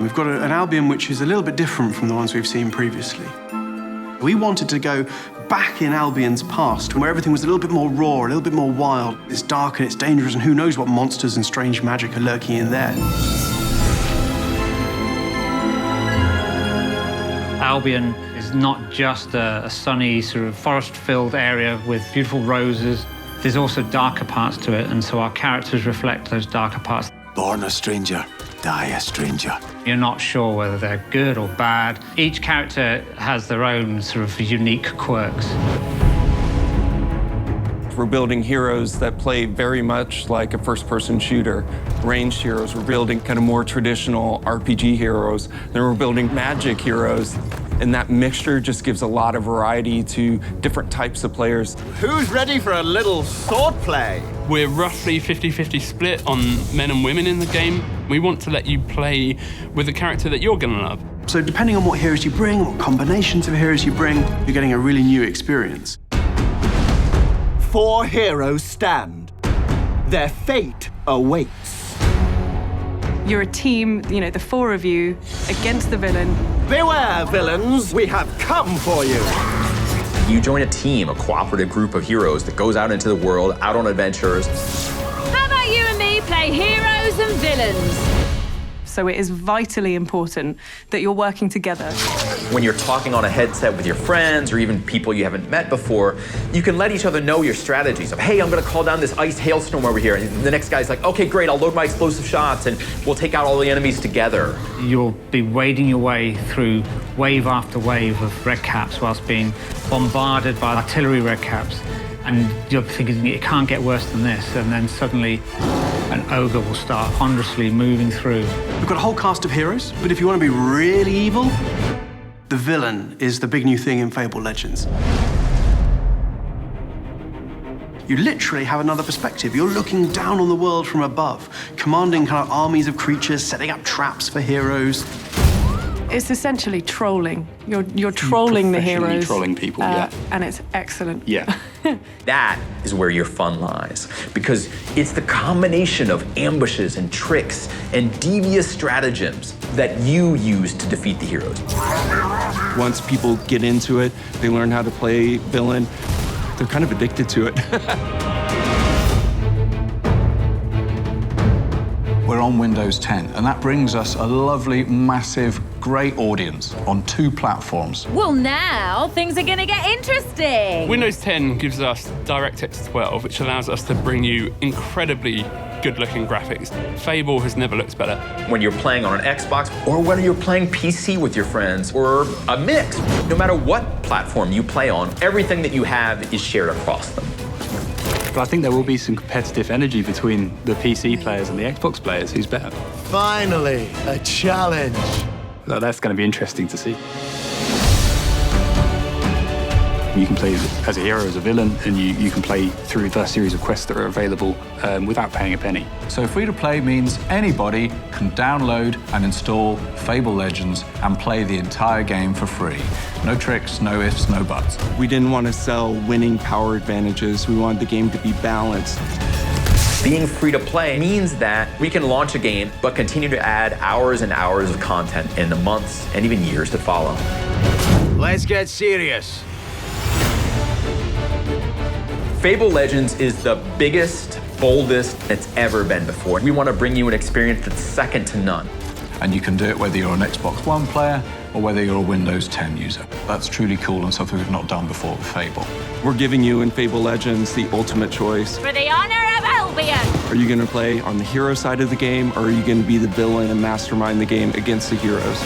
We've got an Albion which is a little bit different from the ones we've seen previously. We wanted to go back in Albion's past, where everything was a little bit more raw, a little bit more wild. It's dark and it's dangerous, and who knows what monsters and strange magic are lurking in there. Albion is not just a sunny, sort of forest-filled area with beautiful roses. There's also darker parts to it, and so our characters reflect those darker parts. Born a stranger, die a stranger. You're not sure whether they're good or bad. Each character has their own sort of unique quirks. We're building heroes that play very much like a first-person shooter. Ranged heroes, we're building kind of more traditional RPG heroes. Then we're building magic heroes. And that mixture just gives a lot of variety to different types of players. Who's ready for a little sword play? We're roughly 50-50 split on men and women in the game. We want to let you play with a character that you're gonna love. So depending on what heroes you bring, what combinations of heroes you bring, you're getting a really new experience. 4 heroes stand. Their fate awaits. You're a team, you know, the 4 of you against the villain. Beware, villains, we have come for you. You join a team, a cooperative group of heroes that goes out into the world, out on adventures. How about you and me play heroes and villains? So it is vitally important that you're working together. When you're talking on a headset with your friends or even people you haven't met before, you can let each other know your strategies of, hey, I'm gonna call down this ice hailstorm over here. And the next guy's like, okay, great, I'll load my explosive shots and we'll take out all the enemies together. You'll be wading your way through wave after wave of red caps whilst being bombarded by artillery red caps. And you're thinking, it can't get worse than this. And then suddenly, an ogre will start ponderously moving through. We've got a whole cast of heroes, but if you want to be really evil, the villain is the big new thing in Fable Legends. You literally have another perspective. You're looking down on the world from above, commanding kind of armies of creatures, setting up traps for heroes. It's essentially trolling. You're trolling the heroes. Trolling people, yeah. And it's excellent. Yeah. That is where your fun lies, because it's the combination of ambushes and tricks and devious stratagems that you use to defeat the heroes. Once people get into it, they learn how to play villain, they're kind of addicted to it. We're on Windows 10, and that brings us a lovely, massive, great audience on 2 platforms. Well, now things are gonna get interesting. Windows 10 gives us DirectX 12, which allows us to bring you incredibly good-looking graphics. Fable has never looked better. When you're playing on an Xbox, or when you're playing PC with your friends, or a mix, no matter what platform you play on, everything that you have is shared across them. But I think there will be some competitive energy between the PC players and the Xbox players. Who's better? Finally, a challenge. So that's going to be interesting to see. You can play as a hero, as a villain, and you can play through the series of quests that are available without paying a penny. So free-to-play means anybody can download and install Fable Legends and play the entire game for free. No tricks, no ifs, no buts. We didn't want to sell winning power advantages. We wanted the game to be balanced. Being free to play means that we can launch a game, but continue to add hours and hours of content in the months and even years to follow. Let's get serious. Fable Legends is the biggest, boldest it's ever been before. We want to bring you an experience that's second to none. And you can do it whether you're an Xbox One player or whether you're a Windows 10 user. That's truly cool and something we've not done before with Fable. We're giving you in Fable Legends the ultimate choice. For the honor of Albion. Are you going to play on the hero side of the game, or are you going to be the villain and mastermind the game against the heroes?